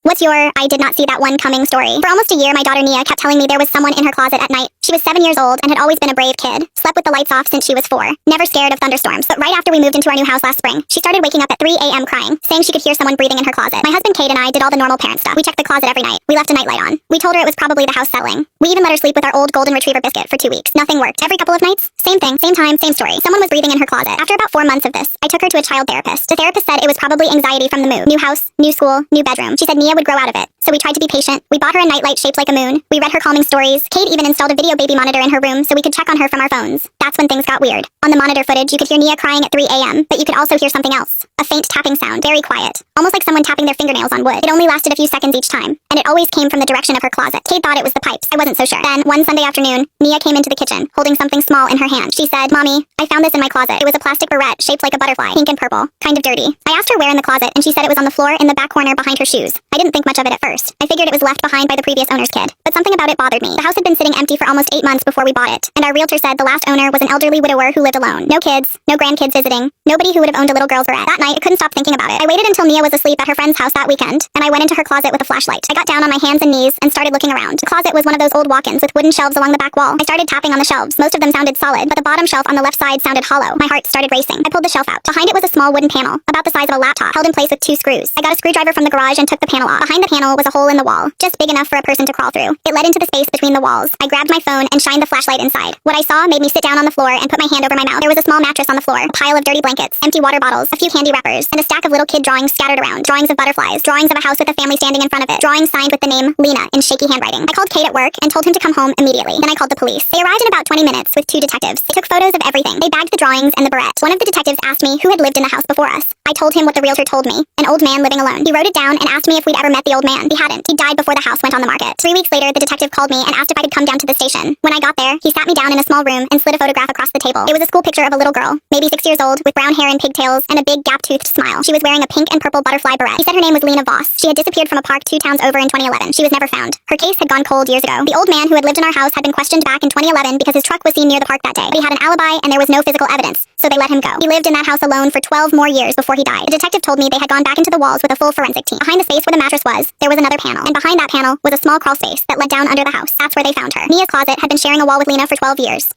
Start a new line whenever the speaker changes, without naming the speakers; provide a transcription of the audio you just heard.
What's your I did not see that one coming story? For almost a year, my daughter Nia kept telling me there was someone in her closet at night. She was 7 years old and had always been a brave kid. Slept with the lights off since she was 4. Never scared of thunderstorms. But right after we moved into our new house last spring, she started waking up at 3 a.m. crying, saying she could hear someone breathing in her closet. My husband Kate and I did all the normal parent stuff. We checked the closet every night. We left a nightlight on. We told her it was probably the house selling. We even let her sleep with our old golden retriever Biscuit for 2 weeks. Nothing worked. Every couple of nights, same thing, same time, same story. Someone was breathing in her closet. After about 4 months of this, I took her to a child therapist. The therapist said it was probably anxiety from the move. New house, new school, new bedroom. She said Nia would grow out of it. So we tried to be patient. We bought her a nightlight shaped like a moon. We read her calming stories. Kate even installed a video baby monitor in her room so we could check on her from our phones. That's when things got weird. On the monitor footage, you could hear Nia crying at 3 a.m., but you could also hear something else. A faint tapping sound, very quiet. Almost like someone tapping their fingernails on wood. It only lasted a few seconds each time, and it always came from the direction of her closet. Kate thought it was the pipes. I wasn't so sure. Then, one Sunday afternoon, Nia came into the kitchen, holding something small in her hand. She said, "Mommy, I found this in my closet. It was a plastic barrette shaped like a butterfly, pink and purple, kind of dirty." I asked her where in the closet, and she said it was on the floor in the back corner behind her shoes. I didn't think much of it at first. I figured it was left behind by the previous owner's kid. But something about it bothered me. The house had been sitting empty for almost 8 months before we bought it, and our realtor said the last owner was an elderly widower who lived alone. No kids, no grandkids visiting, nobody who would have owned a little girl's barrette. That night, I couldn't stop thinking about it. I waited until Nia was asleep at her friend's house that weekend, and I went into her closet with a flashlight. I got down on my hands and knees and started looking around. The closet was one of those old walk-ins with wooden shelves along the back wall. I started tapping on the shelves. Most of them sounded solid, but the bottom shelf on the left side sounded hollow. My heart started racing. I pulled the shelf out. Behind it was a small wooden panel, about the size of a laptop, held in place with 2 screws. I got a screwdriver from the garage and took the panel off. Behind the panel was a hole in the wall, just big enough for a person to crawl through. It led into the space between the walls. I grabbed my phone and shined the flashlight inside. What I saw made me sit down on the floor and put my hand over my mouth. There was a small mattress on the floor, a pile of dirty blankets, empty water bottles, a few candy wrappers, and a stack of little kid drawings scattered around. Drawings of butterflies, drawings of a house with a family standing in front of it, drawings signed with the name Lena in shaky handwriting. I called Kate at work and told him to come home immediately. Then I called the police. They arrived in about 20 minutes with 2 detectives. They took photos of everything. They bagged the drawings and the barrette. One of the detectives asked me who had lived in the house before us. I told him what the realtor told me, an old man living alone. He wrote it down and asked me if we'd ever met the old man. We hadn't. He died before the house went on the market. 3 weeks later, the detective called me and asked if I could come down to the station. When I got there, he sat me down in a small room and slid a photograph across the table. It was a school picture of a little girl, maybe 6 years old, with brown hair and pigtails and a big gap-toothed smile. She was wearing a pink and purple butterfly barrette. He said her name was Lena Voss. She had disappeared from a park 2 towns over in 2011. She was never found. Her case had gone cold years ago. The old man who had lived in our house had been questioned back in 2011 because his truck was seen near the park that day. But he had an alibi and there was no physical evidence, so they let him go. He lived in that house alone for 12 more years before he died. The detective told me they had gone back into the walls with a full forensic team. Behind the space where the mattress was, there was another panel, and behind that panel was a small crawl space that led down under the house. That's where they found her. Nia's closet had been sharing a wall with Lena for 12 years.